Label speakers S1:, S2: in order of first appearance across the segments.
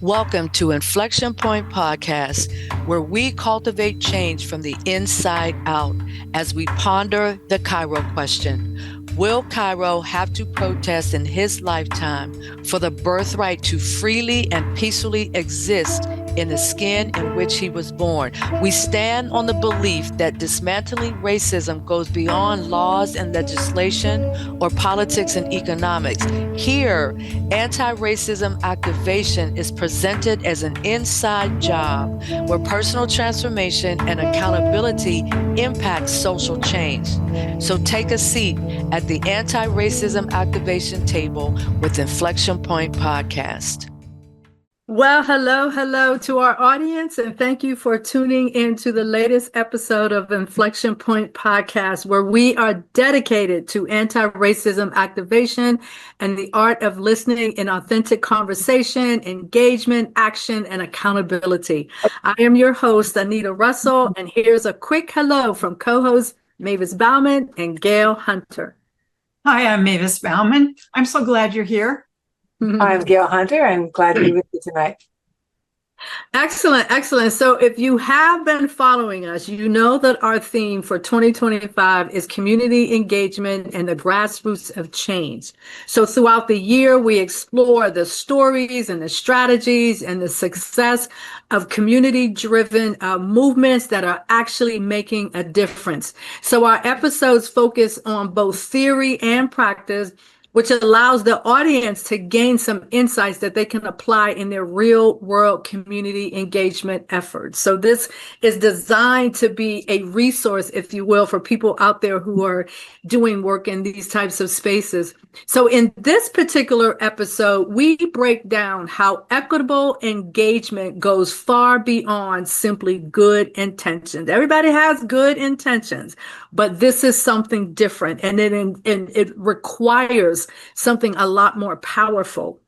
S1: Welcome to Inflection Point Podcast, where we cultivate change from the inside out as we ponder the Cairo question. Will Cairo have to protest in his lifetime for the birthright to freely and peacefully exist in the skin in which he was born? We stand on the belief that dismantling racism goes beyond laws and legislation or politics and economics. Here, anti-racism activation is presented as an inside job where personal transformation and accountability impact social change. So take a seat at the anti-racism activation table with Inflection Point Podcast.
S2: Well, hello to our audience, and thank you for tuning in to the latest episode of Inflection Point Podcast, where we are dedicated to anti-racism activation and the art of listening in authentic conversation, engagement, action, and accountability. I am your host, Anita Russell, and here's a quick hello from co-hosts Mavis Bauman and Gail Hunter.
S3: Hi, I'm Mavis Bauman. I'm so glad you're here.
S4: I'm Gail Hunter. I'm glad to be with you tonight.
S2: Excellent. So if you have been following us, you know that our theme for 2025 is community engagement and the grassroots of change. So throughout the year, we explore the stories and the strategies and the success of community-driven movements that are actually making a difference. So our episodes focus on both theory and practice, which allows the audience to gain some insights that they can apply in their real world community engagement efforts. So this is designed to be a resource, if you will, for people out there who are doing work in these types of spaces. So in this particular episode, we break down how equitable engagement goes far beyond simply good intentions. Everybody has good intentions, but this is something different, and it requires something a lot more powerful.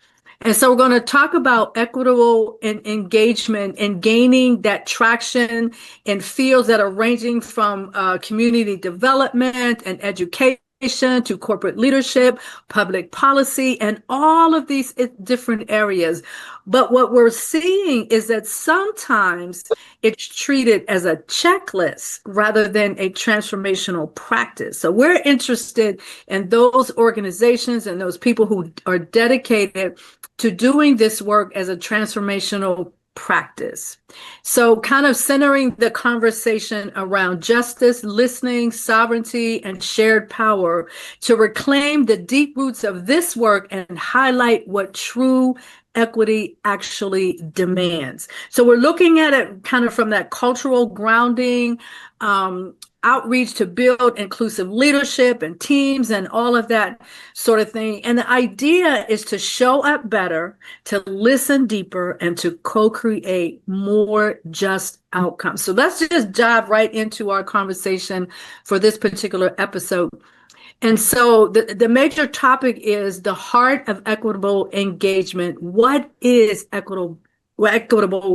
S2: And so we're going to talk about equitable engagement and gaining that traction in fields that are ranging from community development and education to corporate leadership, public policy, and all of these different areas. But what we're seeing is that sometimes it's treated as a checklist rather than a transformational practice. So we're interested in those organizations and those people who are dedicated to doing this work as a transformational practice. So kind of centering the conversation around justice, listening, sovereignty, and shared power to reclaim the deep roots of this work and highlight what true equity actually demands. So we're looking at it kind of from that cultural grounding, outreach to build inclusive leadership and teams and all of that sort of thing. And the idea is to show up better, to listen deeper, and to co-create more just outcomes. So let's just dive right into our conversation for this particular episode. And so the major topic is the heart of equitable engagement. What is equitable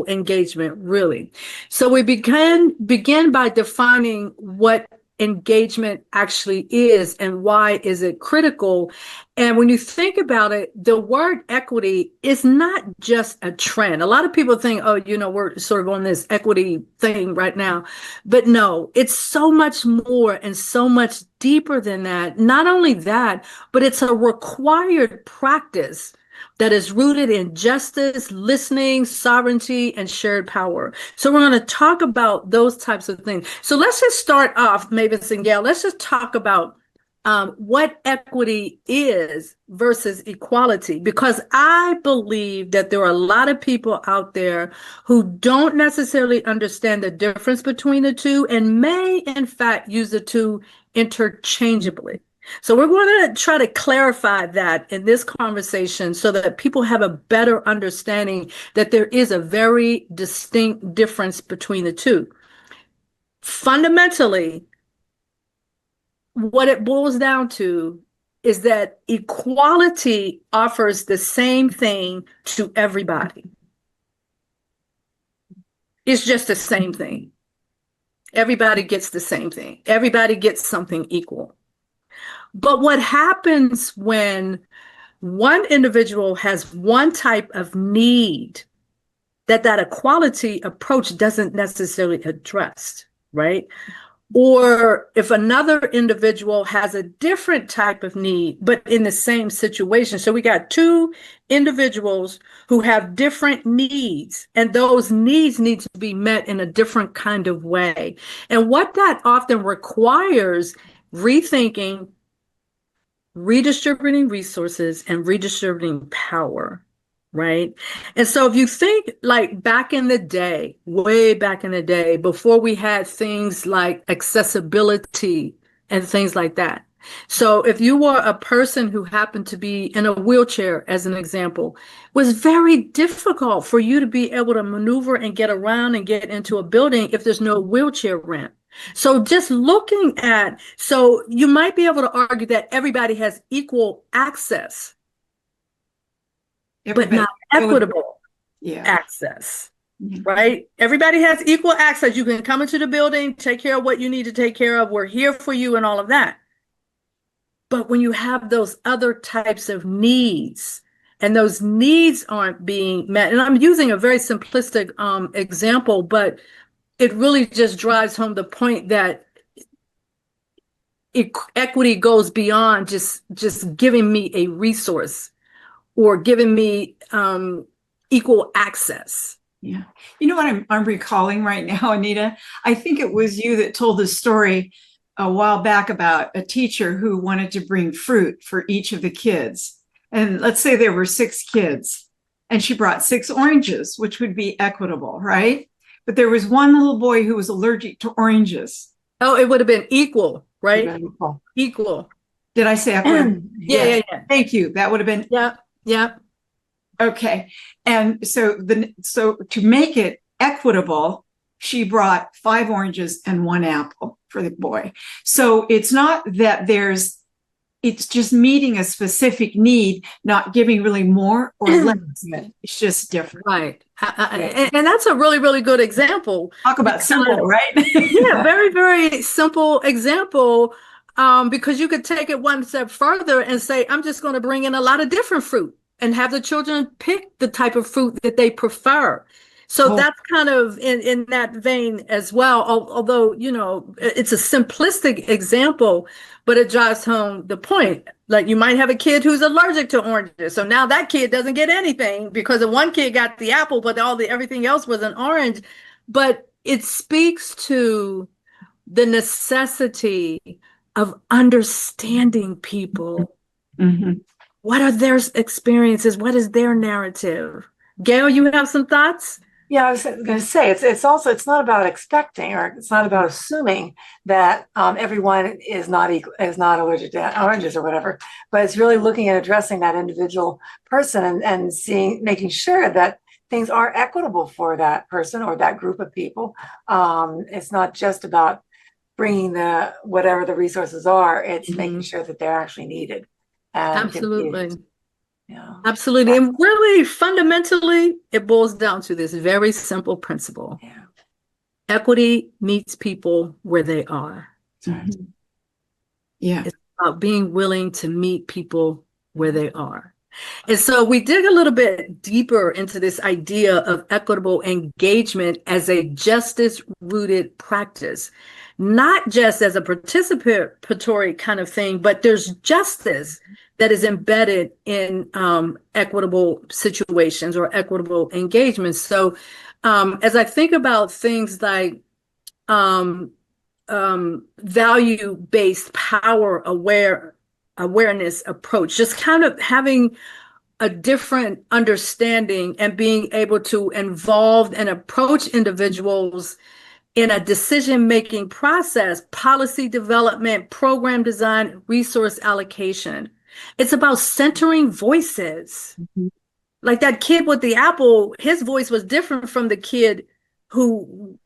S2: engagement, really? So we begin by defining what engagement actually is and why is it critical. And when you think about it, the word equity is not just a trend. A lot of people think, oh, we're sort of on this equity thing right now. But no, it's so much more and so much deeper than that. Not only that, but it's a required practice that is rooted in justice, listening, sovereignty, and shared power. So we're going to talk about those types of things. So let's just start off, Mavis and Gail, let's just talk about what equity is versus equality, because I believe that there are a lot of people out there who don't necessarily understand the difference between the two and may, in fact, use the two interchangeably. So we're going to try to clarify that in this conversation so that people have a better understanding that there is a very distinct difference between the two. Fundamentally, what it boils down to is that equality offers the same thing to everybody. It's just the same thing. Everybody gets the same thing. Everybody gets something equal. But what happens when one individual has one type of need that equality approach doesn't necessarily address, right? Or if another individual has a different type of need, but in the same situation. So we got two individuals who have different needs, and those needs need to be met in a different kind of way. And what that often requires rethinking, redistributing resources, and redistributing power. Right. And so if you think like back in the day, way back in the day, before we had things like accessibility and things like that. So if you were a person who happened to be in a wheelchair, as an example, it was very difficult for you to be able to maneuver and get around and get into a building if there's no wheelchair ramp. So just looking at, so you might be able to argue that everybody has equal access, but not equitable access, right? Everybody has equal access. You can come into the building, take care of what you need to take care of. We're here for you and all of that. But when you have those other types of needs and those needs aren't being met, and I'm using a very simplistic example, but it really just drives home the point that equity goes beyond just giving me a resource or giving me equal access.
S3: Yeah. You know what I'm recalling right now, Anita? I think it was you that told the story a while back about a teacher who wanted to bring fruit for each of the kids. And let's say there were 6 kids, and she brought 6 oranges, which would be equitable, right? But there was one little boy who was allergic to oranges.
S2: Oh, it would have been equal, right? Equal.
S3: Did I say equitable?
S2: Yeah.
S3: Thank you. That would have been.
S2: Yeah.
S3: Okay. And so to make it equitable, she brought 5 oranges and 1 apple for the boy. So it's not that it's just meeting a specific need, not giving really more or less. It's just different.
S2: Right. And that's a really, really good example.
S3: Talk about simple, right?
S2: Yeah, very, very simple example. Because you could take it one step further and say, I'm just going to bring in a lot of different fruit and have the children pick the type of fruit that they prefer. So that's kind of in that vein as well. Although, it's a simplistic example, but it drives home the point. Like you might have a kid who's allergic to oranges. So now that kid doesn't get anything because the one kid got the apple, but everything else was an orange. But it speaks to the necessity of understanding people.
S3: Mm-hmm.
S2: What are their experiences? What is their narrative? Gail, you have some thoughts?
S4: Yeah, I was going to say it's not about expecting, or it's not about assuming that everyone is not allergic to oranges or whatever, but it's really looking at addressing that individual person and making sure that things are equitable for that person or that group of people. It's not just about bringing whatever the resources are. It's making sure that they're actually needed.
S2: Absolutely. Yeah. Absolutely. And really, fundamentally, it boils down to this very simple principle.
S4: Yeah.
S2: Equity meets people where they are.
S3: Mm-hmm. Yeah.
S2: It's about being willing to meet people where they are. And so we dig a little bit deeper into this idea of equitable engagement as a justice-rooted practice, not just as a participatory kind of thing, but there's justice that is embedded in equitable situations or equitable engagements. So as I think about things like value-based power awareness approach, just kind of having a different understanding and being able to involve and approach individuals in a decision-making process, policy development, program design, resource allocation. It's about centering voices. Mm-hmm. Like that kid with the apple, his voice was different from the kid who,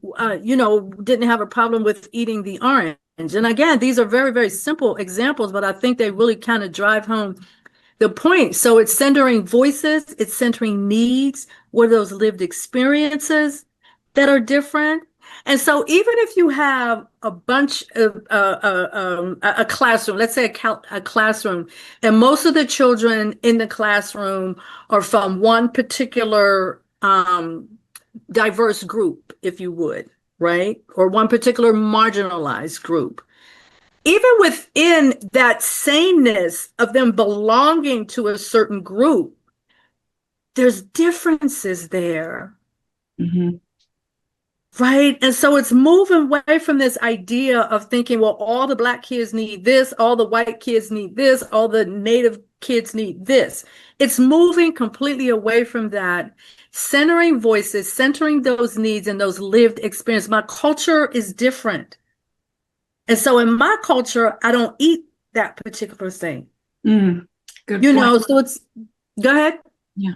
S2: didn't have a problem with eating the orange. And again, these are very, very simple examples, but I think they really kind of drive home the point. So it's centering voices, it's centering needs, what are those lived experiences that are different. And so even if you have a bunch of a classroom, let's say a classroom, and most of the children in the classroom are from one particular diverse group, if you would, right? Or one particular marginalized group. Even within that sameness of them belonging to a certain group, there's differences there.
S3: Mm-hmm.
S2: Right. And so it's moving away from this idea of thinking, well, all the Black kids need this, all the white kids need this, all the Native kids need this. It's moving completely away from that, centering voices, centering those needs and those lived experience. My culture is different. And so in my culture, I don't eat that particular thing.
S3: Good point.
S2: So it's, go ahead.
S3: Yeah.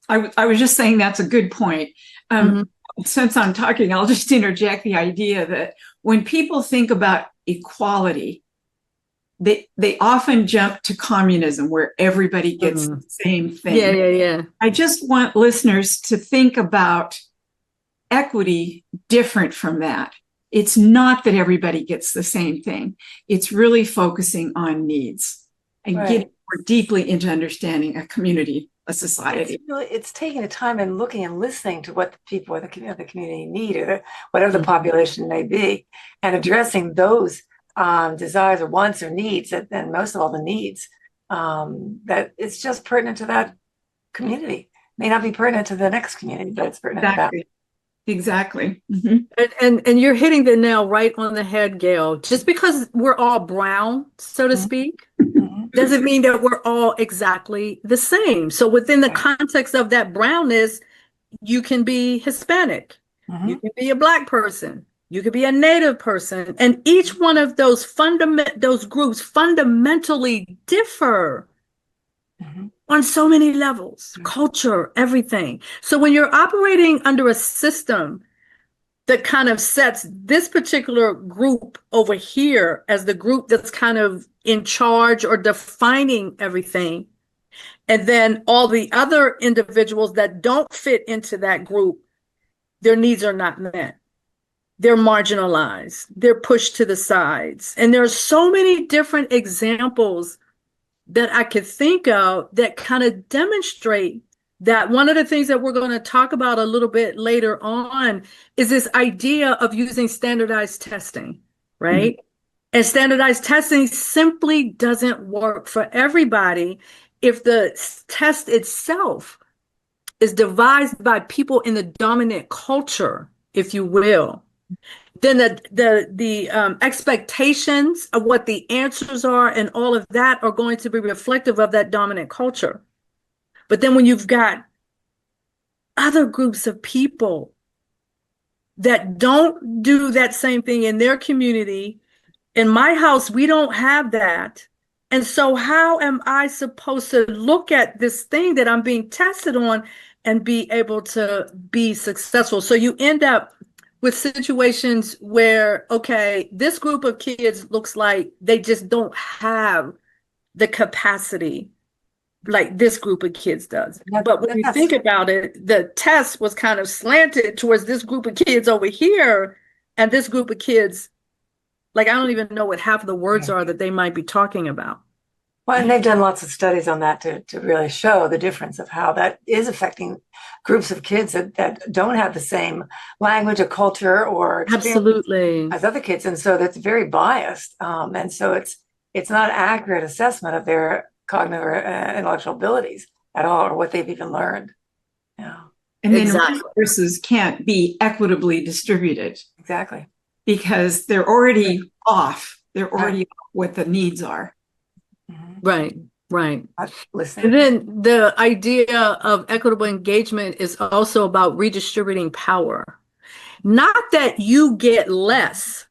S3: I was just saying that's a good point. Since I'm talking, I'll just interject the idea that when people think about equality, they often jump to communism where everybody gets the same thing.
S2: Yeah.
S3: I just want listeners to think about equity different from that. It's not that everybody gets the same thing. It's really focusing on needs and getting more deeply into understanding a community, a society.
S4: It's taking the time and looking and listening to what the people of the community need, or whatever the population may be, and addressing those desires or wants or needs, and most of all the needs, that it's just pertinent to that community. May not be pertinent to the next community, but it's pertinent to that.
S3: Exactly. Mm-hmm.
S2: And you're hitting the nail right on the head, Gail. Just because we're all brown, so to speak, doesn't mean that we're all exactly the same. So within the context of that brownness, you can be Hispanic, you can be a Black person, you could be a Native person, and each one of those groups fundamentally differ on so many levels, culture, everything. So when you're operating under a system that kind of sets this particular group over here as the group that's kind of in charge or defining everything, and then all the other individuals that don't fit into that group, their needs are not met. They're marginalized. They're pushed to the sides. And there are so many different examples that I could think of that kind of demonstrate that. One of the things that we're going to talk about a little bit later on is this idea of using standardized testing, right? And standardized testing simply doesn't work for everybody if the test itself is devised by people in the dominant culture, if you will. Then the expectations of what the answers are and all of that are going to be reflective of that dominant culture. But then when you've got other groups of people that don't do that same thing in their community, in my house, we don't have that. And so how am I supposed to look at this thing that I'm being tested on and be able to be successful? So you end up with situations where, okay, this group of kids looks like they just don't have the capacity like this group of kids does. But when you think about it, the test was kind of slanted towards this group of kids over here, and this group of kids, like, I don't even know what half of the words are that they might be talking about.
S4: Well, and they've done lots of studies on that to really show the difference of how that is affecting groups of kids that don't have the same language or culture or experience as other kids. And so that's very biased. And so it's not an accurate assessment of their cognitive or intellectual abilities at all, or what they've even learned. Yeah.
S3: And then resources can't be equitably distributed.
S4: Exactly.
S3: Because they're already off. They're already off what the needs are.
S2: Right. And
S4: Listen.
S2: then the idea of equitable engagement is also about redistributing power. Not that you get less,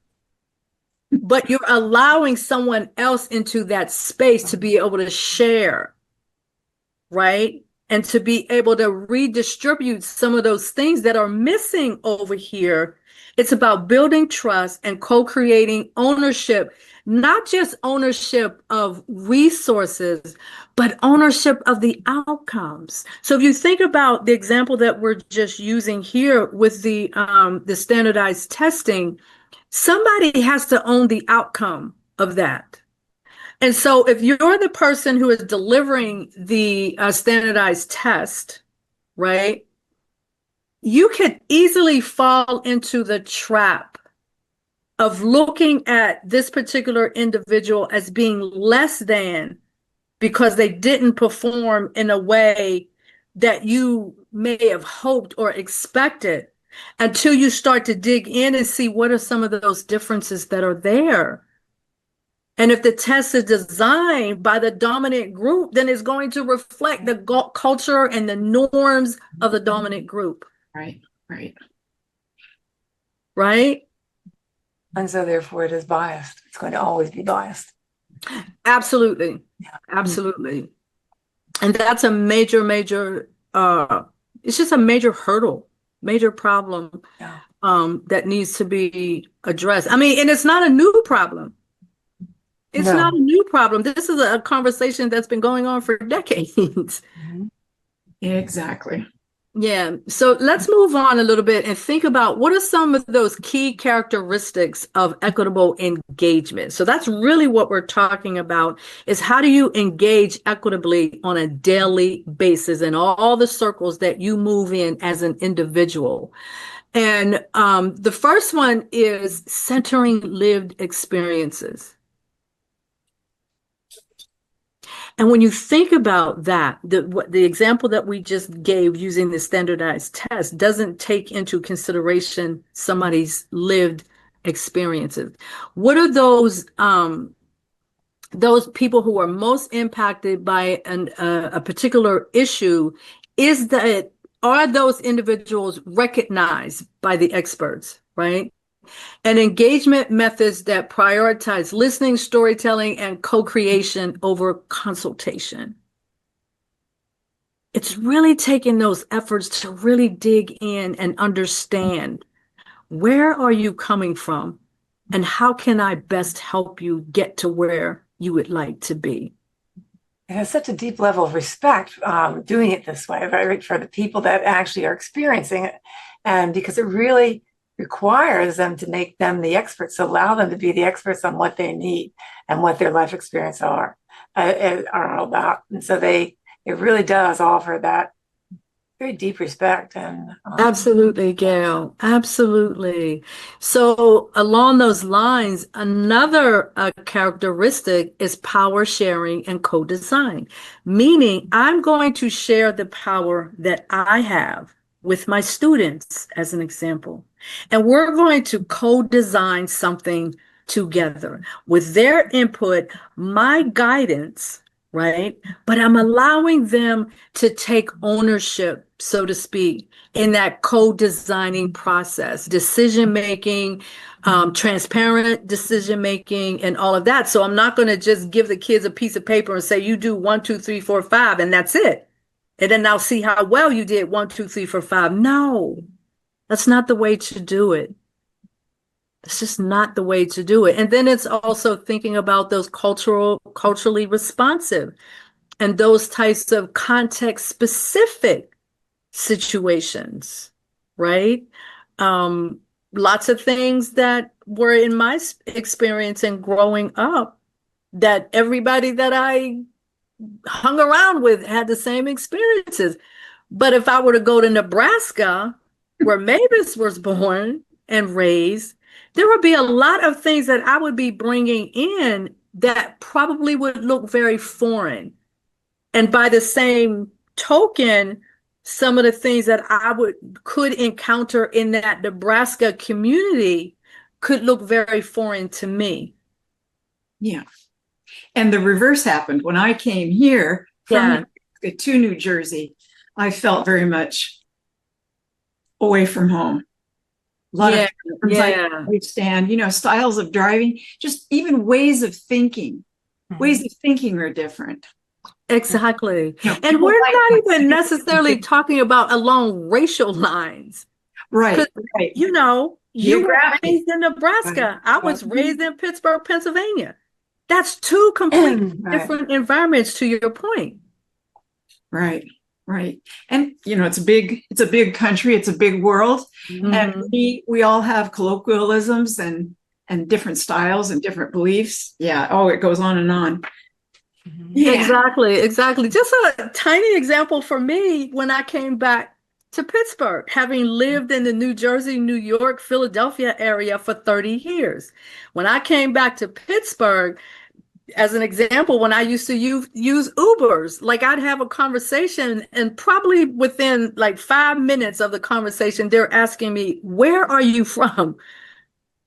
S2: but you're allowing someone else into that space to be able to share, right? And to be able to redistribute some of those things that are missing over here. It's about building trust and co-creating ownership, not just ownership of resources, but ownership of the outcomes. So if you think about the example that we're just using here with the standardized testing, somebody has to own the outcome of that. And so if you're the person who is delivering the standardized test, right? you could easily fall into the trap of looking at this particular individual as being less than because they didn't perform in a way that you may have hoped or expected until you start to dig in and see what are some of those differences that are there. And if the test is designed by the dominant group, then it's going to reflect the culture and the norms of the dominant group.
S3: Right, right.
S2: Right?
S4: And so therefore it is biased. It's going to always be biased.
S2: Absolutely.
S4: Yeah.
S2: Absolutely. And that's a major, it's just a major hurdle, major problem that needs to be addressed. I mean, and it's not a new problem. It's not a new problem. This is a conversation that's been going on for decades.
S4: Mm-hmm.
S3: Exactly.
S2: Yeah. So let's move on a little bit and think about what are some of those key characteristics of equitable engagement. So that's really what we're talking about is how do you engage equitably on a daily basis in all the circles that you move in as an individual. And the first one is centering lived experiences. And when you think about that, the example that we just gave using the standardized test doesn't take into consideration somebody's lived experiences. What are those people who are most impacted by a particular issue? Are those individuals recognized by the experts, right? And engagement methods that prioritize listening, storytelling, and co-creation over consultation. It's really taking those efforts to really dig in and understand where are you coming from and how can I best help you get to where you would like to be.
S4: It has such a deep level of respect doing it this way, right, for the people that actually are experiencing it. And because it really requires them to make them the experts, allow them to be the experts on what they need and what their life experience are all about. And so it really does offer that very deep respect. And
S2: absolutely, Gail. Absolutely. So along those lines, another characteristic is power sharing and co-design, meaning I'm going to share the power that I have with my students, as an example. And we're going to co-design something together with their input, my guidance, right? But I'm allowing them to take ownership, so to speak, in that co-designing process, decision-making, transparent decision-making, and all of that. So I'm not going to just give the kids a piece of paper and say, you do 1, 2, 3, 4, 5, and that's it. And then I'll see how well you did 1, 2, 3, 4, 5. No, that's not the way to do it. It's just not the way to do it. And then it's also thinking about those culturally responsive and those types of context specific situations, right? Lots of things that were in my experience in growing up that everybody that I hung around with had the same experiences. But if I were to go to Nebraska, where Mavis was born and raised, there would be a lot of things that I would be bringing in that probably would look very foreign. And by the same token, some of the things that I could encounter in that Nebraska community could look very foreign to me.
S3: Yeah. And the reverse happened when I came here from Nebraska to New Jersey. I felt very much away from home. A lot of things I understand, styles of driving, just even ways of thinking. Ways of thinking are different.
S2: Exactly. And we're not even necessarily talking about along racial lines.
S3: Right.
S2: You were raised in Nebraska. I was raised in Pittsburgh, Pennsylvania. That's two completely different environments, to your point.
S3: Right. Right. And, it's a big country. It's a big world. Mm-hmm. And we all have colloquialisms and different styles and different beliefs. Yeah. Oh, it goes on and on.
S2: Yeah. Exactly. Just a tiny example for me when I came back to Pittsburgh, having lived in the New Jersey, New York, Philadelphia area for 30 years. When I came back to Pittsburgh, as an example, when I used to use Ubers, like I'd have a conversation, and probably within like 5 minutes of the conversation, they're asking me, "Where are you from?"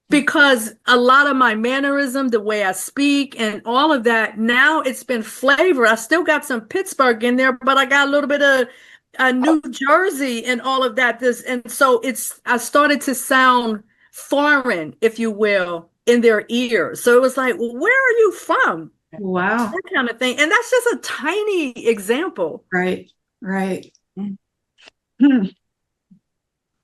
S2: Because a lot of my mannerism, the way I speak, and all of that, now it's been flavor. I still got some Pittsburgh in there, but I got a little bit of New Jersey and all of that. And so I started to sound foreign, if you will, in their ears. So it was like, well, where are you from?
S3: Wow.
S2: That kind of thing. And that's just a tiny example.
S3: Right.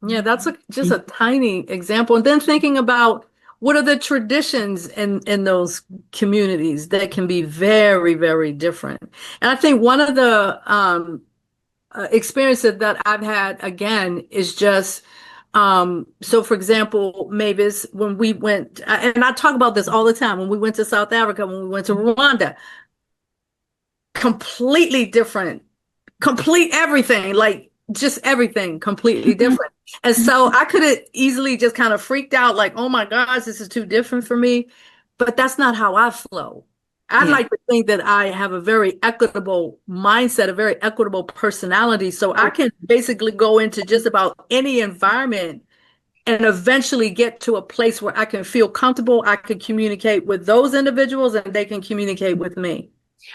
S2: Yeah, that's just a tiny example. And then thinking about what are the traditions in those communities that can be very, very different. And I think one of the experiences that I've had, again, is just, so for example, Mavis, when we went, and I talk about this all the time, when we went to South Africa, when we went to Rwanda, completely different, complete everything, like just everything completely different. And so I could have easily just kind of freaked out, like, oh my gosh, this is too different for me. But that's not how I flow. I'd like to think that I have a very equitable mindset, a very equitable personality. So I can basically go into just about any environment and eventually get to a place where I can feel comfortable. I can communicate with those individuals and they can communicate with me.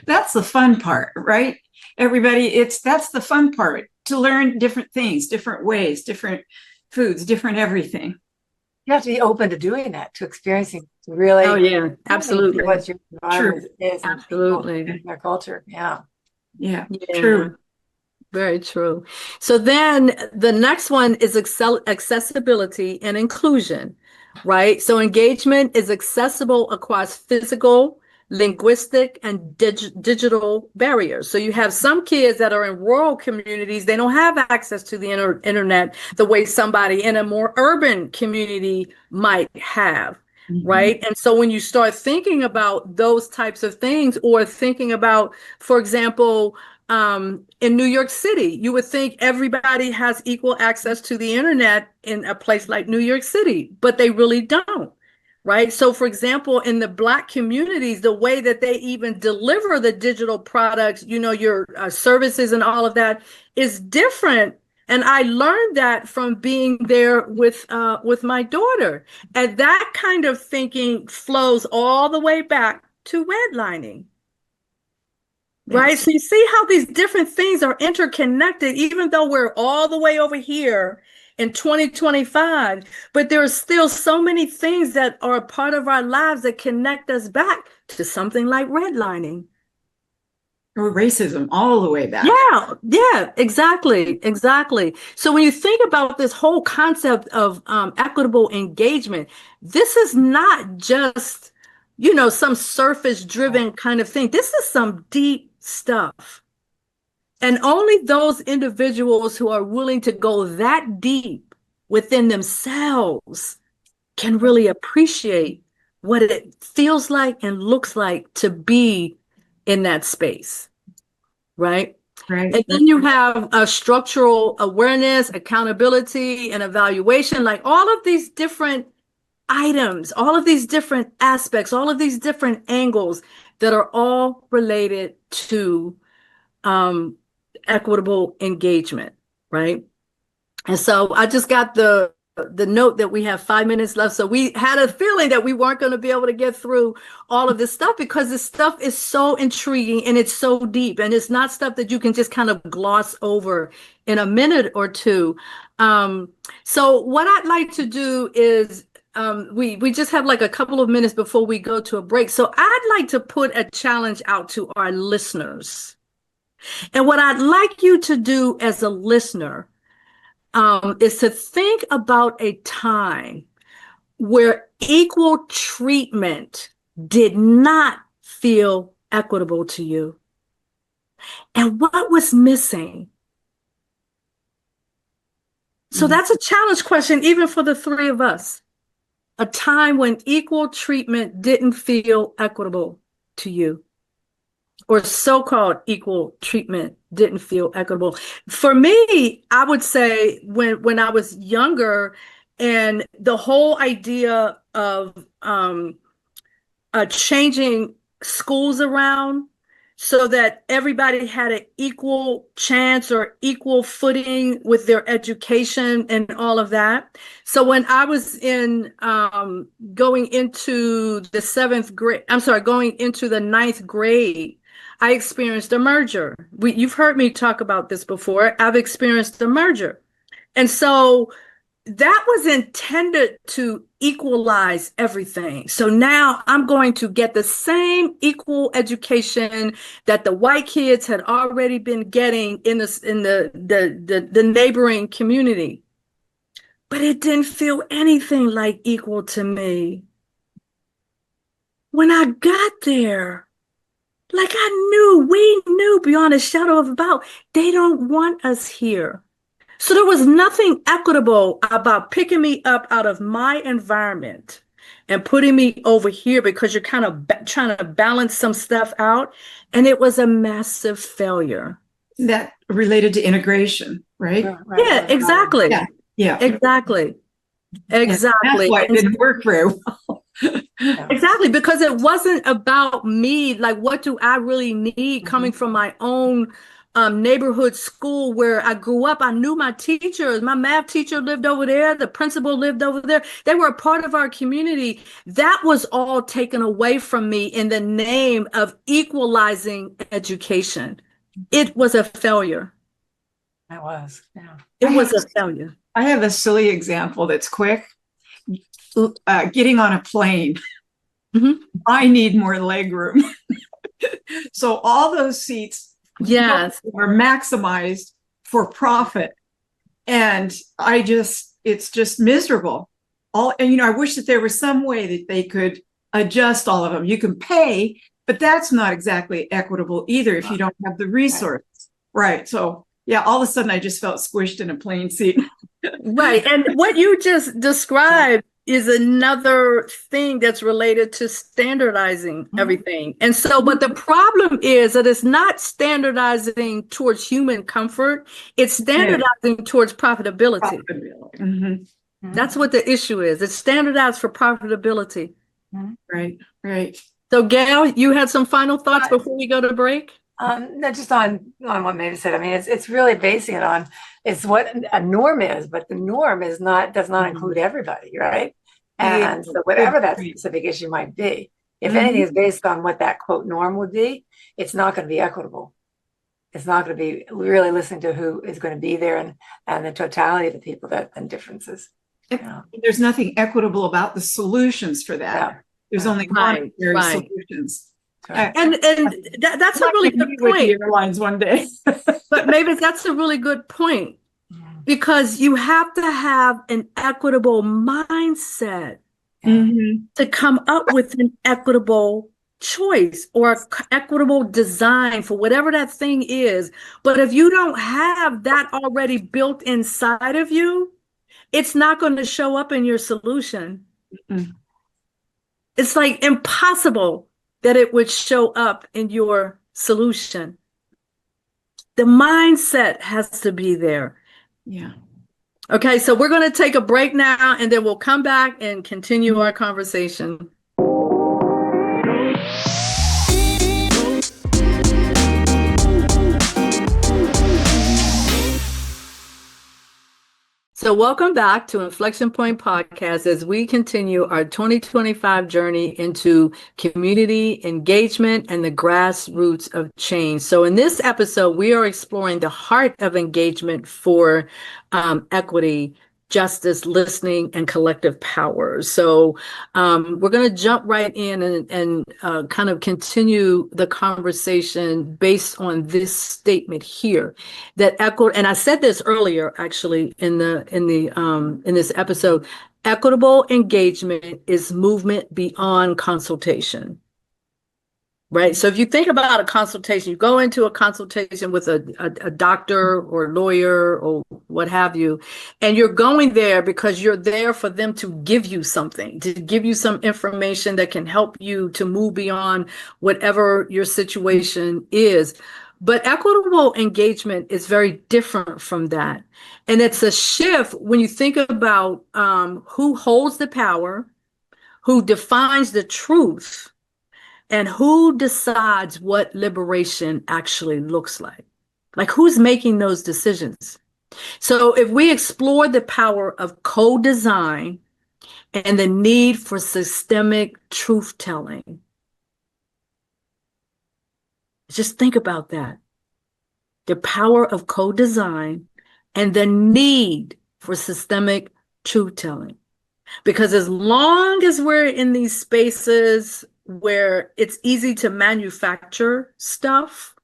S3: That's the fun part, right? Everybody, that's the fun part, to learn different things, different ways, different foods, different everything.
S4: You have to be open to doing that, to experiencing, to really.
S2: Oh yeah, absolutely.
S4: What your environment is,
S2: absolutely,
S4: and their culture. Yeah,
S3: true.
S2: Very true. So then the next one is accessibility and inclusion, right? So engagement is accessible across physical, linguistic, and digital barriers. So you have some kids that are in rural communities, they don't have access to the internet the way somebody in a more urban community might have. Right. And so when you start thinking about those types of things, or thinking about, for example, in New York City, you would think everybody has equal access to the internet in a place like New York City, but they really don't. Right. So, for example, in the Black communities, the way that they even deliver the digital products, your services and all of that is different. And I learned that from being there with my daughter. And that kind of thinking flows all the way back to redlining. Right. So you see how these different things are interconnected, even though we're all the way over here in 2025, but there are still so many things that are a part of our lives that connect us back to something like redlining.
S3: Or racism, all the way back.
S2: Yeah, exactly. So when you think about this whole concept of equitable engagement, this is not just, some surface driven kind of thing. This is some deep stuff. And only those individuals who are willing to go that deep within themselves can really appreciate what it feels like and looks like to be in that space. Right. And then you have a structural awareness, accountability, and evaluation, like all of these different items, all of these different aspects, all of these different angles that are all related to equitable engagement, right? And so I just got the note that we have 5 minutes left. So we had a feeling that we weren't going to be able to get through all of this stuff, because this stuff is so intriguing and it's so deep, and it's not stuff that you can just kind of gloss over in a minute or two. So what I'd like to do is we just have like a couple of minutes before we go to a break. So I'd like to put a challenge out to our listeners. And what I'd like you to do as a listener is to think about a time where equal treatment did not feel equitable to you, and what was missing. So that's a challenge question, even for the three of us. A time when equal treatment didn't feel equitable to you. or so-called equal treatment didn't feel equitable. For me, I would say when I was younger, and the whole idea of changing schools around so that everybody had an equal chance or equal footing with their education and all of that. So when I was in going into the going into the ninth grade, I experienced a merger. You've heard me talk about this before. I've experienced a merger. And so that was intended to equalize everything. So now I'm going to get the same equal education that the white kids had already been getting in the neighboring community. But it didn't feel anything like equal to me. When I got there, like we knew beyond a shadow of a doubt, they don't want us here. So there was nothing equitable about picking me up out of my environment and putting me over here because you're kind of trying to balance some stuff out. And it was a massive failure.
S3: That related to integration, right?
S4: Right.
S2: Yeah, exactly.
S3: Yeah.
S2: Exactly. Exactly.
S3: That's why it didn't work very well.
S2: Exactly, because it wasn't about me. Like, what do I really need coming from my own neighborhood school where I grew up? I knew my teachers. My math teacher lived over there. The principal lived over there. They were a part of our community. That was all taken away from me in the name of equalizing education. It was a failure.
S4: It was. Yeah.
S2: It was a failure.
S3: I have a silly example that's quick. Getting on a plane.
S2: Mhm.
S3: I need more leg room. So all those seats
S2: Yes.
S3: were maximized for profit. And it's just miserable. And I wish that there was some way that they could adjust all of them. You can pay, but that's not exactly equitable either if you don't have the resources. Right. So yeah, all of a sudden I just felt squished in a plane seat.
S2: Right. And what you just described is another thing that's related to standardizing everything. And so, but the problem is that it's not standardizing towards human comfort, it's standardizing towards profitability.
S3: Mm-hmm.
S2: That's what the issue is. It's standardized for profitability.
S3: Right.
S2: So, Gail, you had some final thoughts before we go to break?
S4: No, just on what Maeve said. I mean, it's really basing it on it's what a norm is, but the norm does not include everybody, right? And so whatever that specific issue might be, if anything is based on what that quote norm would be, it's not going to be equitable. It's not going to be really listening to who is going to be there and the totality of the people and differences.
S3: There's nothing equitable about the solutions for that.
S4: Yeah.
S3: There's only monetary solutions.
S2: And that's a really good point.
S3: The airlines one day.
S2: But maybe that's a really good point, because you have to have an equitable mindset to come up with an equitable choice or equitable design for whatever that thing is. But if you don't have that already built inside of you, it's not going to show up in your solution. It's like impossible that it would show up in your solution. The mindset has to be there.
S3: Yeah.
S2: Okay, so we're going to take a break now, and then we'll come back and continue our conversation. So welcome back to Inflection Point Podcast as we continue our 2025 journey into community engagement and the grassroots of change. So in this episode, we are exploring the heart of engagement for equity, justice, listening, and collective power. So we're going to jump right in and kind of continue the conversation based on this statement here, that and I said this earlier, actually, in this episode. Equitable engagement is movement beyond consultation. right? So if you think about a consultation, you go into a consultation with a doctor or lawyer or what have you, and you're going there because you're there for them to give you something, to give you some information that can help you to move beyond whatever your situation is. But equitable engagement is very different from that. And it's a shift when you think about who holds the power, who defines the truth, and who decides what liberation actually looks like. Like, who's making those decisions? So if we explore the power of co-design and the need for systemic truth-telling, just think about that. The power of co-design and the need for systemic truth-telling. Because as long as we're in these spaces where it's easy to manufacture stuff,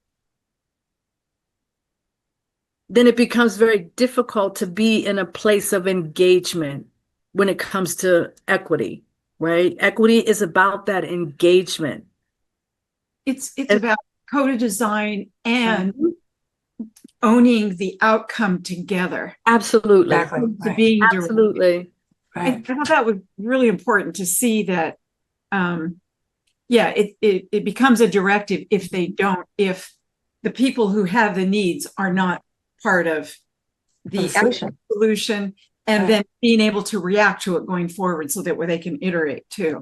S2: then it becomes very difficult to be in a place of engagement when it comes to equity, right? Equity is about that engagement.
S3: It's about co-design and owning the outcome together.
S2: Absolutely.
S4: Exactly.
S3: To being
S2: Absolutely.
S4: Right.
S3: I thought that was really important to see that, it becomes a directive if the people who have the needs are not part of the solution, and then being able to react to it going forward so that they can iterate too.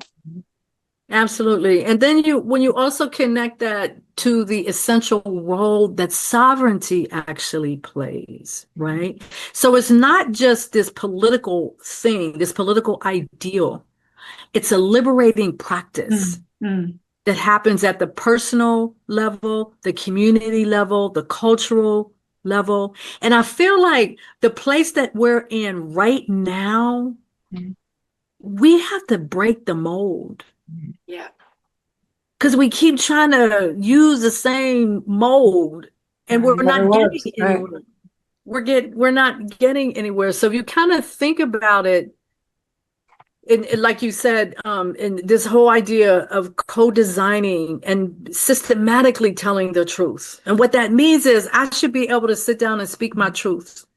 S2: Absolutely. And then when you also connect that to the essential role that sovereignty actually plays, right? So it's not just this political thing, this political ideal. It's a liberating practice that happens at the personal level, the community level, the cultural level. And I feel like the place that we're in right now, we have to break the mold.
S3: Yeah.
S2: Because we keep trying to use the same mold and we're not getting anywhere. We're not getting anywhere. So if you kind of think about it, and like you said, in this whole idea of co-designing and systematically telling the truth. And what that means is I should be able to sit down and speak my truth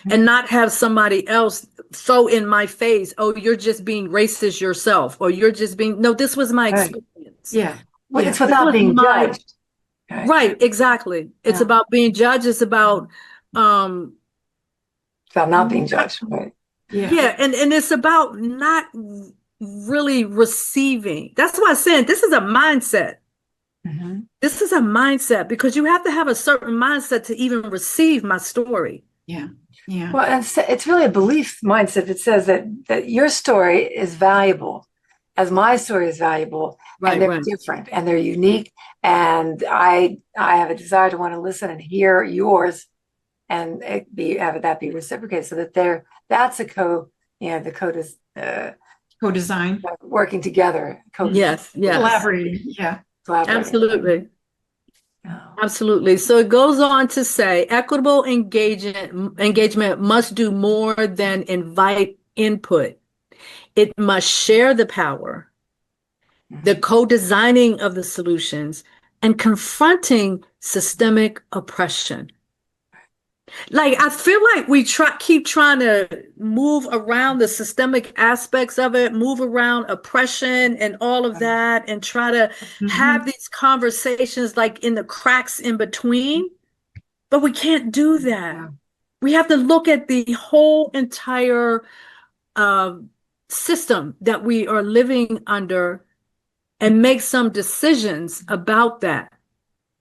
S2: and not have somebody else throw in my face, oh, you're just being racist yourself, or you're just being, no, this was my experience.
S3: Yeah.
S4: Well, it's without being judged.
S2: Right, exactly. It's about being judged. It's about
S4: about not being judged. Right.
S2: Yeah, and it's about not really receiving. That's why I'm saying this is a mindset. This is a mindset because you have to have a certain mindset to even receive my story.
S3: Yeah. Yeah.
S4: Well, and it's really a belief mindset that says that your story is valuable as my story is valuable, and they're different and they're unique. And I have a desire to want to listen and hear yours, and have that be reciprocated, so that that's a
S3: co-design,
S4: working together.
S2: Yes.
S3: Collaborating. Yeah.
S2: Absolutely. Absolutely. So it goes on to say equitable engagement must do more than invite input. It must share the power, the co-designing of the solutions, and confronting systemic oppression. Like, I feel like we keep trying to move around the systemic aspects of it, move around oppression and all of that, and try to have these conversations like in the cracks in between. But we can't do that. We have to look at the whole entire system that we are living under and make some decisions about that,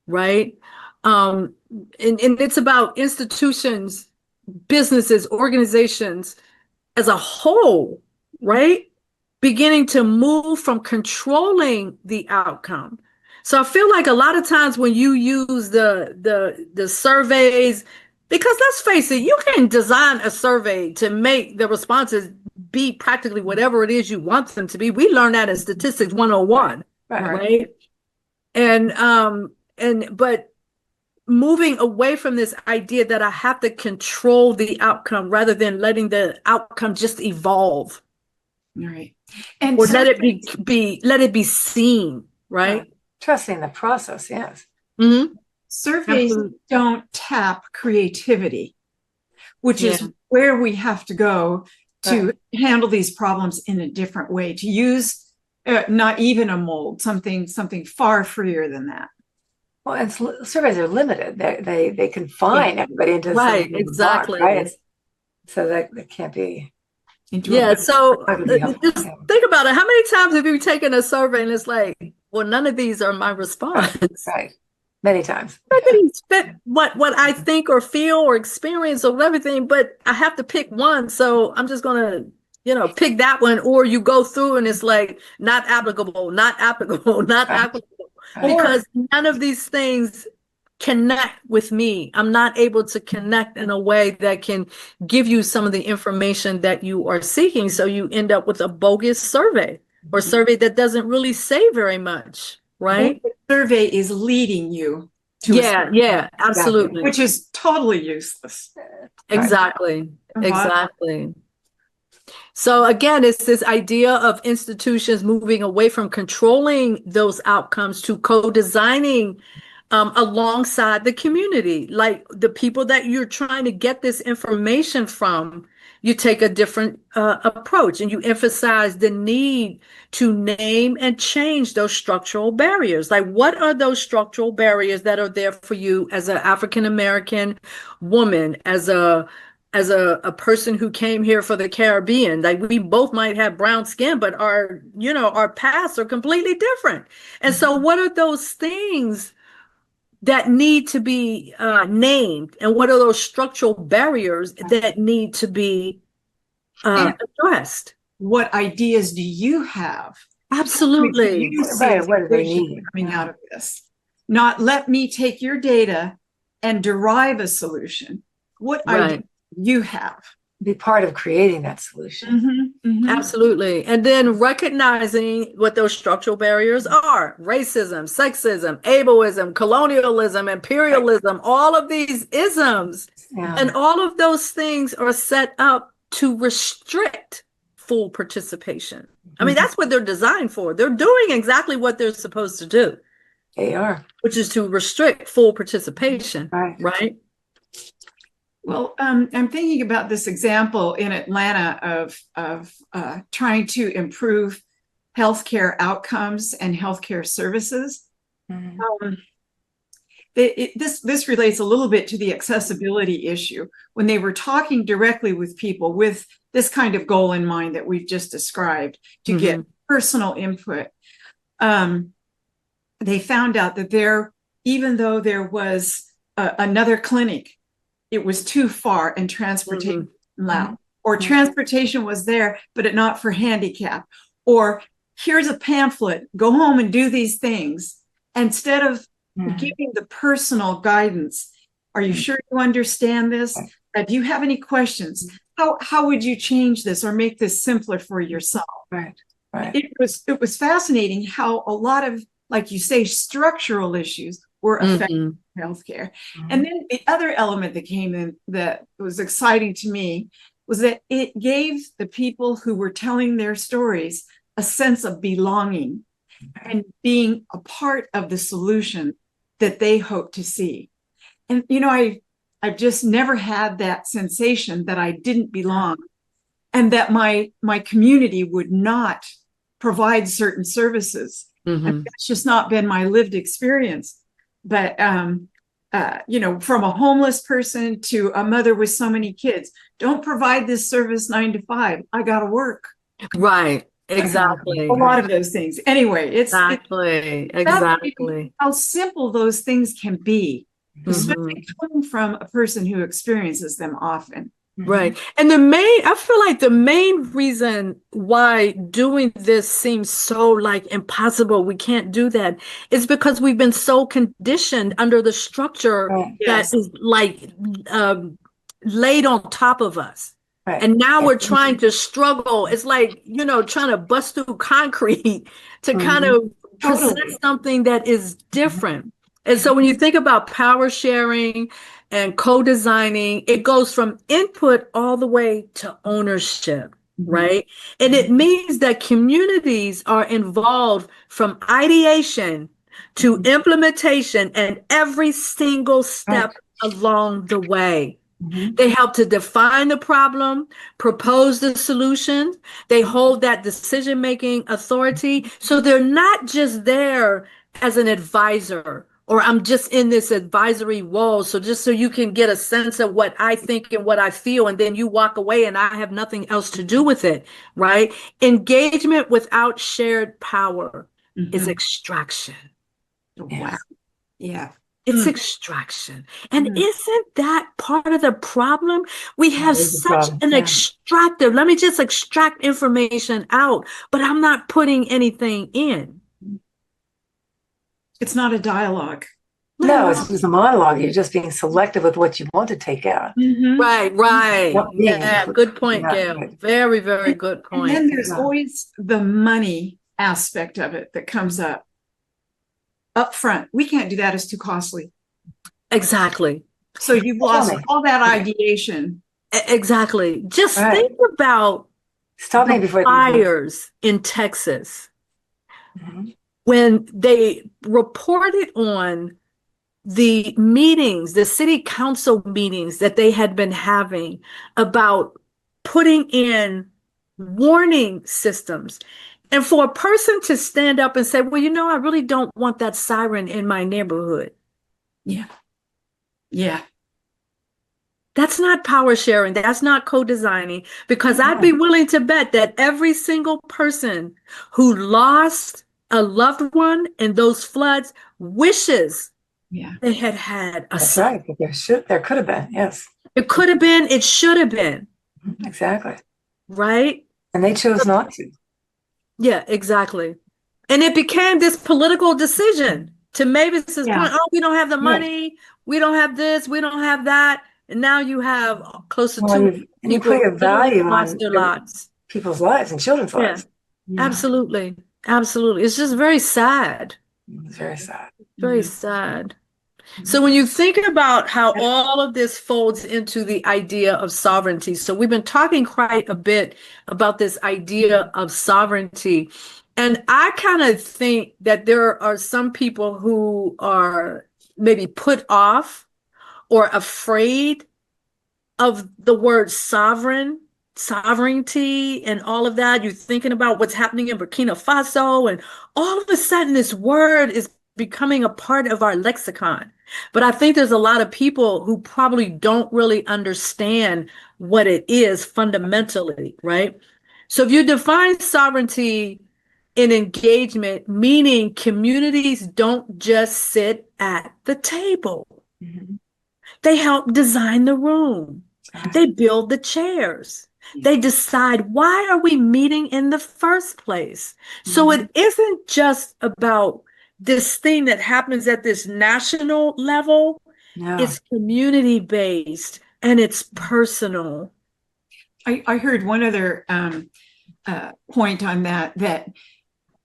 S2: right? And it's about institutions, businesses, organizations as a whole, right? Beginning to move from controlling the outcome. So I feel like a lot of times when you use the surveys, because let's face it, you can design a survey to make the responses be practically whatever it is you want them to be. We learned that in Statistics 101, right? But moving away from this idea that I have to control the outcome rather than letting the outcome just evolve.
S3: Right. And
S2: or let it be seen, right?
S4: Trusting the process, yes.
S2: Mm-hmm.
S3: Surveys
S2: Absolutely.
S3: don't tap creativity, which
S2: Yeah.
S3: is where we have to go to
S4: Right.
S3: handle these problems in a different way, to use not even a mold, something far freer than that.
S4: Well, and surveys are limited. They confine everybody into
S2: Right,
S4: some box,
S2: exactly.
S4: right? So that can't be.
S2: Yeah, so
S4: Not gonna be helpful.
S2: just
S4: Yeah.
S2: think about it. How many times have you taken a survey and it's like, well, none of these are my response.
S4: Right. Many times.
S2: None of these fit what I think or feel or experience or everything, but I have to pick one. So I'm just gonna, pick that one, or you go through and it's like not applicable, not applicable, not
S4: Right.
S2: applicable.
S4: Right.
S2: Because none of these things connect with me. I'm not able to connect in a way that can give you some of the information that you are seeking. So you end up with a bogus survey or survey that doesn't really say very much, right?
S3: The survey is leading you to
S2: Yeah, absolutely.
S3: which is totally useless.
S2: Exactly.
S3: Right.
S2: Exactly. So again, it's this idea of institutions moving away from controlling those outcomes to co-designing alongside the community. Like the people that you're trying to get this information from, you take a different approach and you emphasize the need to name and change those structural barriers. Like, what are those structural barriers that are there for you as an African American woman, as a person who came here for the Caribbean? Like, we both might have brown skin, but our paths are completely different. And so what are those things that need to be named, and what are those structural barriers that need to be addressed?
S3: What ideas do you have?
S2: Absolutely.
S3: You see
S4: Right. What do they need
S3: coming out of this? Not let me take your data and derive a solution. What ideas do you have?
S4: Be part of creating that solution.
S2: Absolutely. And then recognizing what those structural barriers are: racism, sexism, ableism, colonialism, imperialism, all of these isms.
S4: Yeah.
S2: And all of those things are set up to restrict full participation. I mean, that's what they're designed for. They're doing exactly what they're supposed to do.
S4: They are.
S2: Which is to restrict full participation. Right?
S3: Well, I'm thinking about this example in Atlanta of trying to improve healthcare outcomes and healthcare services. This relates a little bit to the accessibility issue. When they were talking directly with people with this kind of goal in mind that we've just described to get personal input, they found out that even though there was another clinic, it was too far and transportation allowed, or transportation was there, but it not for handicap, or here's a pamphlet, go home and do these things. Instead of giving the personal guidance, are you sure you understand this? Do you have any questions? How would you change this or make this simpler for yourself?
S4: Right.
S3: It was fascinating how a lot of, like you say, structural issues were affecting healthcare. And then the other element that came in that was exciting to me was that it gave the people who were telling their stories a sense of belonging and being a part of the solution that they hope to see. And, I've just never had that sensation that I didn't belong and that my community would not provide certain services. And that's just not been my lived experience. But, from a homeless person to a mother with so many kids, don't provide this service 9 to 5. I got to work.
S2: Right. Exactly.
S3: A lot of those things. Anyway,
S2: exactly
S3: how simple those things can be, especially coming from a person who experiences them often.
S2: Right. And I feel like the main reason why doing this seems so like impossible, we can't do that, is because we've been so conditioned under the structure that is like laid on top of us. And now we're trying to struggle. It's like, trying to bust through concrete to kind of present something that is different. And so when you think about power sharing and co-designing, it goes from input all the way to ownership, right? And it means that communities are involved from ideation to implementation and every single step along the way. They help to define the problem, propose the solution. They hold that decision-making authority. So they're not just there as an advisor, or I'm just in this advisory role. So just so you can get a sense of what I think and what I feel, and then you walk away and I have nothing else to do with it, right? Engagement without shared power is extraction.
S3: Wow. Yeah.
S2: It's extraction. And isn't that part of the problem? We have such an extractive, let me just extract information out, but I'm not putting anything in.
S3: It's not a dialogue.
S4: No, it's just a monologue. You're just being selective with what you want to take out.
S2: Right. Yeah, good point, Gail. Very, very good point.
S3: And then there's always the money aspect of it that comes up front. We can't do that. It's too costly.
S2: Exactly.
S3: So you've lost all that ideation.
S2: Exactly. Just think about the fires in Texas. When they reported on the meetings, the city council meetings that they had been having about putting in warning systems. And for a person to stand up and say, well, you know, I really don't want that siren in my neighborhood.
S3: Yeah.
S2: That's not power sharing. That's not co-designing, because I'd be willing to bet that every single person who lost a loved one in those floods wishes they had had a siren.
S4: Right. There could have been. Yes.
S2: It could have been. It should have been.
S4: Exactly.
S2: Right.
S4: And they chose not to.
S2: Yeah, exactly. And it became this political decision, to Mavis's point. Oh, we don't have the money. We don't have this. We don't have that. And now you have close to two
S4: and you put a value on
S2: their lives,
S4: people's lives and children's lives.
S2: Absolutely. Absolutely. It's just very sad.
S4: It's very sad.
S2: Very sad. So when you think about how all of this folds into the idea of sovereignty, so we've been talking quite a bit about this idea of sovereignty. And I kind of think that there are some people who are maybe put off or afraid of the word sovereignty and all of that. You're thinking about what's happening in Burkina Faso, and all of a sudden this word is becoming a part of our lexicon. But I think there's a lot of people who probably don't really understand what it is fundamentally, right? So if you define sovereignty in engagement, meaning communities don't just sit at the table. They help design the room. They build the chairs. They decide, why are we meeting in the first place? So it isn't just about this thing that happens at this national level. It's community-based and it's personal.
S3: I heard one other point on that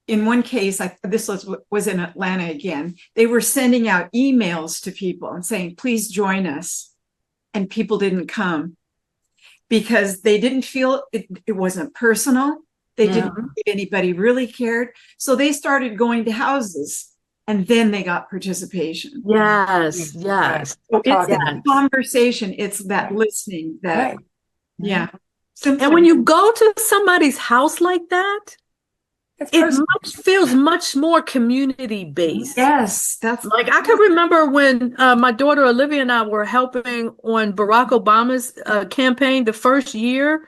S3: in one case, this was in Atlanta again, they were sending out emails to people and saying, please join us. And people didn't come because they didn't feel it wasn't personal. They didn't think anybody really cared. So they started going to houses, and then they got participation.
S2: Yes.
S3: So it's that conversation. It's that listening. That
S2: And when you go to somebody's house like that, feels much more community-based.
S3: Yes, that's
S2: like I can remember when my daughter Olivia and I were helping on Barack Obama's campaign the first year,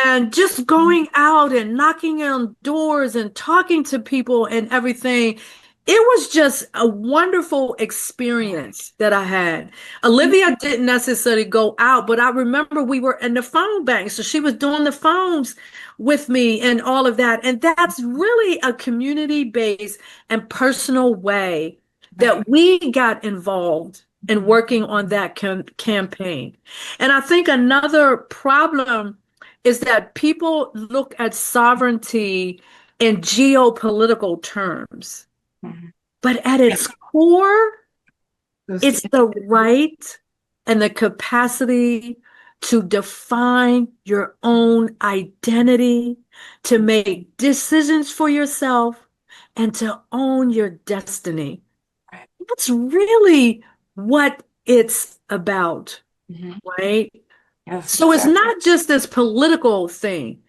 S2: and just going out and knocking on doors and talking to people and everything. It was just a wonderful experience that I had. Olivia didn't necessarily go out, but I remember we were in the phone bank. So she was doing the phones with me and all of that. And that's really a community-based and personal way that we got involved in working on that campaign. And I think another problem is that people look at sovereignty in geopolitical terms. But at its core, it's the right and the capacity to define your own identity, to make decisions for yourself, and to own your destiny.
S4: Right.
S2: That's really what it's about,
S4: Mhm.
S2: right?
S4: Yes,
S2: So it's
S4: exactly.
S2: not just this political thing.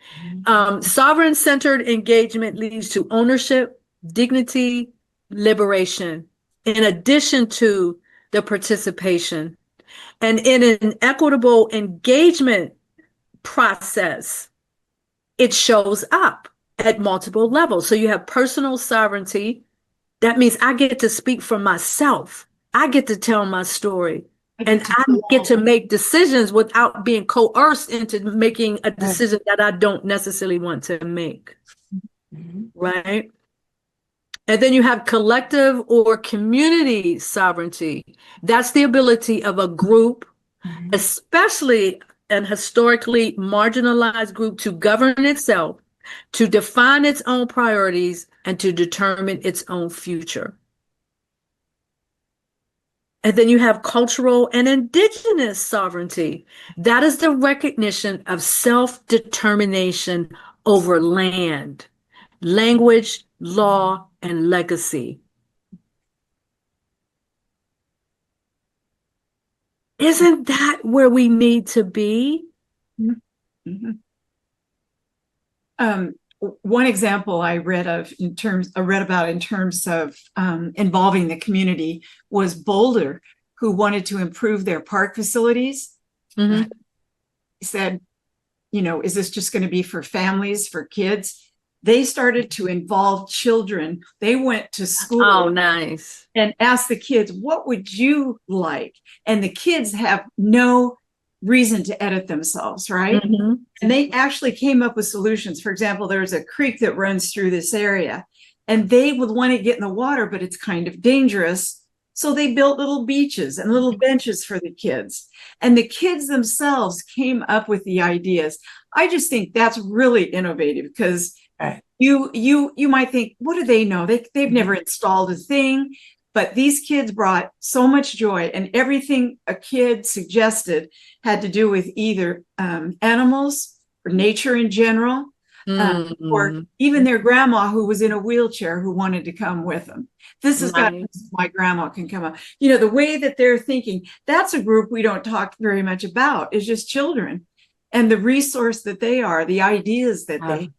S2: Sovereign-centered engagement leads to ownership, dignity, liberation, in addition to the participation. And in an equitable engagement process, it shows up at multiple levels. So you have personal sovereignty. That means I get to speak for myself. I get to tell my story. And I get to make decisions without being coerced into making a decision that I don't necessarily want to make.
S4: Mhm.
S2: Right? And then you have collective or community sovereignty. That's the ability of a group,
S4: Mhm.
S2: especially an historically marginalized group, to govern itself, to define its own priorities, and to determine its own future. And then you have cultural and indigenous sovereignty. That is the recognition of self-determination over land, language, law, and legacy. Isn't that where we need to be?
S3: Mhm. One example I read about in terms of involving the community was Boulder, who wanted to improve their park facilities.
S2: Mhm.
S3: He said, is this just going to be for families, for kids? They started to involve children. They went to school.
S2: Oh, nice.
S3: And asked the kids, what would you like? And the kids have no reason to edit themselves, right?
S2: Mhm.
S3: And they actually came up with solutions. For example, there's a creek that runs through this area, and they would want to get in the water, but it's kind of dangerous. So they built little beaches and little benches for the kids. And the kids themselves came up with the ideas. I just think that's really innovative because
S4: Right.
S3: you might think, what do they know? They've never installed a thing. But these kids brought so much joy, and everything a kid suggested had to do with either animals or nature in general, or even their grandma who was in a wheelchair who wanted to come with them. This has got my grandma can come up. The way that they're thinking, that's a group we don't talk very much about, is just children and the resource that they are, the ideas that they.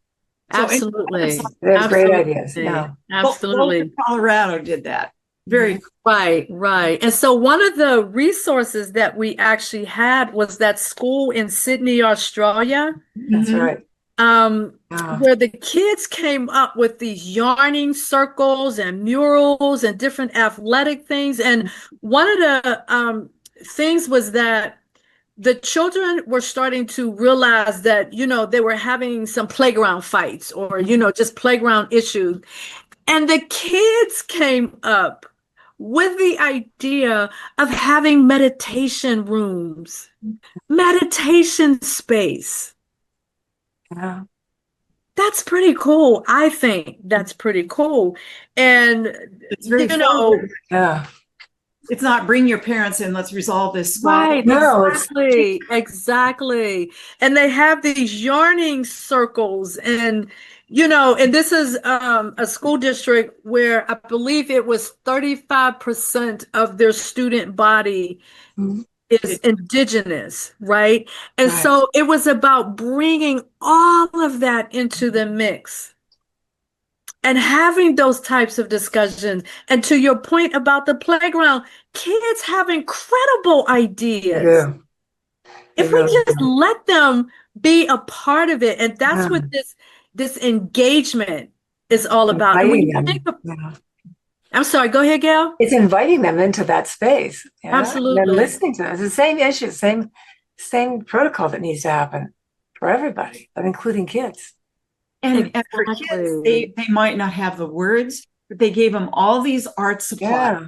S2: Absolutely.
S4: They have great ideas. Yeah.
S2: Absolutely.
S3: Boulder, Colorado did that. Very cool.
S2: Right. And so one of the resources that we actually had was that school in Sydney, Australia.
S4: That's right.
S2: Where the kids came up with these yarning circles and murals and different athletic things. And one of the things was that the children were starting to realize that, they were having some playground fights or, just playground issues. And the kids came up with the idea of having meditation rooms, meditation space.
S4: Yeah.
S2: That's pretty cool. I think that's pretty cool. And,
S3: It's very
S4: Yeah.
S3: It's not bring your parents in, let's resolve this.
S2: Right,
S4: No,
S2: exactly. And they have these yarning circles and, and this is a school district where I believe it was 35% of their student body is indigenous, right? And so it was about bringing all of that into the mix and having those types of discussions. And to your point about the playground, kids have incredible ideas. If we just let them be a part of it, and that's what this engagement is all about. And when you think of, I'm sorry, go ahead, Gail.
S4: It's inviting them into that space. Yeah?
S2: Absolutely.
S4: And listening to them. It's the same issue, same protocol that needs to happen for everybody, but including kids.
S3: And for kids, they might not have the words, but they gave them all these art supplies.
S4: Yeah.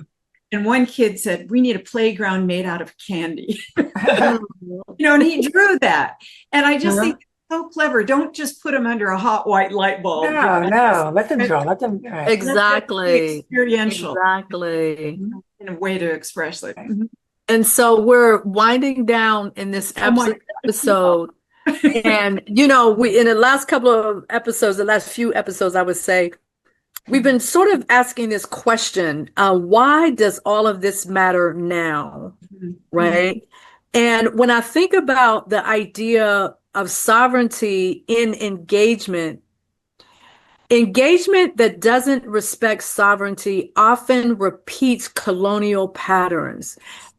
S3: And one kid said, we need a playground made out of candy. And he drew that. And I just think it's so clever. Don't just put them under a hot white light bulb.
S4: No. Let them draw. Let them.
S2: Exactly.
S3: Experiential.
S2: Exactly.
S3: In a way to express it.
S2: And so we're winding down in this episode. And, we in the last couple of episodes, the last few episodes, I would say, we've been sort of asking this question, why does all of this matter now, right? And when I think about the idea of sovereignty in engagement, engagement that doesn't respect sovereignty often repeats colonial patterns,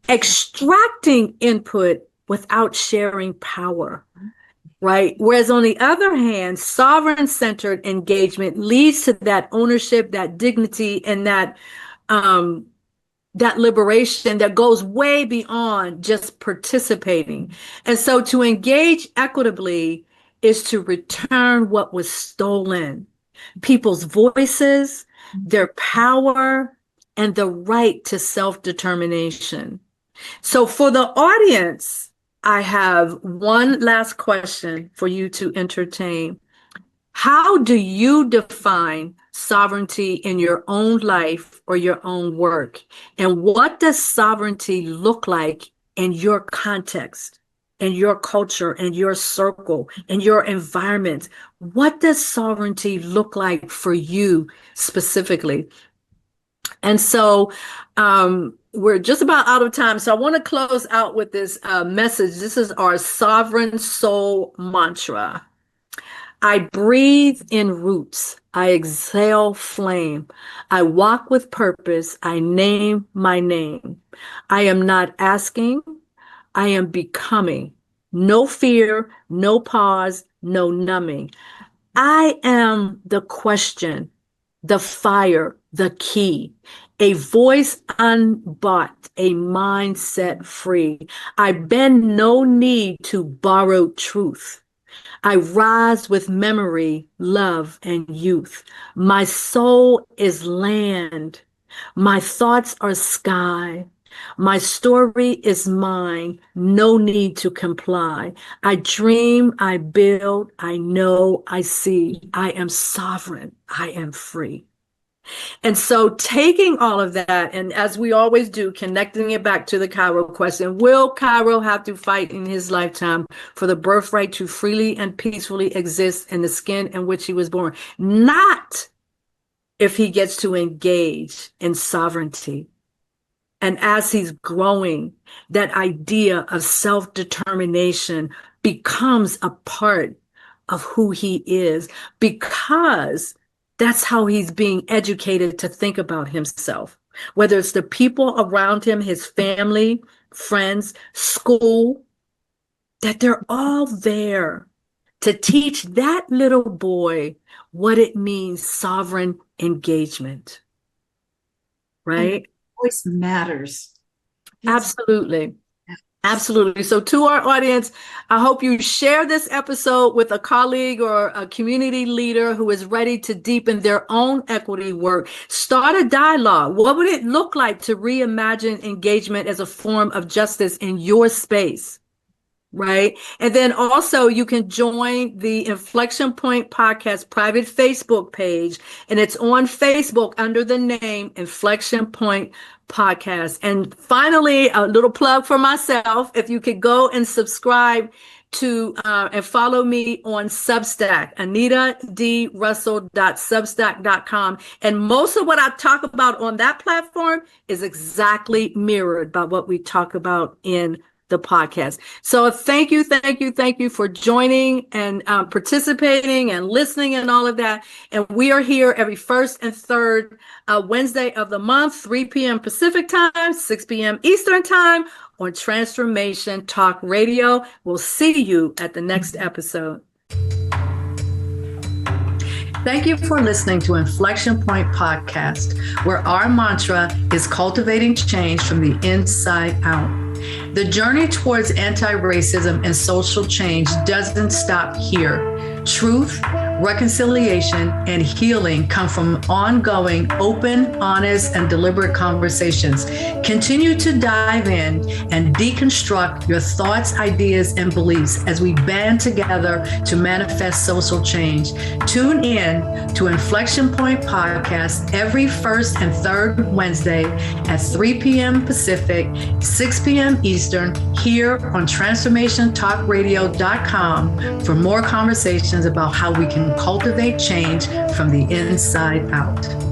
S2: extracting input without sharing power. Right. Whereas on the other hand, sovereign-centered engagement leads to that ownership, that dignity, and that liberation that goes way beyond just participating. And so to engage equitably is to return what was stolen, people's voices, their power, and the right to self-determination. So for the audience, I have one last question for you to entertain. How do you define sovereignty in your own life or your own work? And what does sovereignty look like in your context, in your culture, in your circle, in your environment? What does sovereignty look like for you specifically? And so we're just about out of time. So I want to close out with this message. This is our sovereign soul mantra. I breathe in roots. I exhale flame. I walk with purpose. I name my name. I am not asking. I am becoming. No fear, no pause, no numbing. I am the question, the fire, the key, a voice unbought, a mind set free. I bend no knee to borrowed truth. I rise with memory, love, and youth. My soul is land. My thoughts are sky. My story is mine. No need to comply. I dream, I build, I know, I see. I am sovereign. I am free. And so taking all of that, and as we always do, connecting it back to the Cairo question, will Cairo have to fight in his lifetime for the birthright to freely and peacefully exist in the skin in which he was born? Not if he gets to engage in sovereignty. And as he's growing, that idea of self-determination becomes a part of who he is, because that's how he's being educated to think about himself, whether it's the people around him, his family, friends, school, that they're all there to teach that little boy what it means, sovereign engagement, right?
S3: Voice matters.
S2: Absolutely. Absolutely. So to our audience, I hope you share this episode with a colleague or a community leader who is ready to deepen their own equity work. Start a dialogue. What would it look like to reimagine engagement as a form of justice in your space? Right. And then also you can join the Inflection Point Podcast private Facebook page, and it's on Facebook under the name Inflection Point Podcast. And finally, a little plug for myself. If you could go and subscribe to and follow me on Substack, anitadrussell.substack.com. And most of what I talk about on that platform is exactly mirrored by what we talk about in the podcast. So thank you for joining and participating and listening and all of that. And we are here every first and third Wednesday of the month, 3 p.m. Pacific time, 6 p.m. Eastern time on Transformation Talk Radio. We'll see you at the next episode. Thank you for listening to Inflection Point Podcast, where our mantra is cultivating change from the inside out. The journey towards anti-racism and social change doesn't stop here. Truth, reconciliation, and healing come from ongoing, open, honest, and deliberate conversations. Continue to dive in and deconstruct your thoughts, ideas, and beliefs as we band together to manifest social change. Tune in to Inflection Point Podcast every first and third Wednesday at 3 p.m. Pacific, 6 p.m. Eastern, here on TransformationTalkRadio.com for more conversations about how we can Cultivate Change from the Inside Out.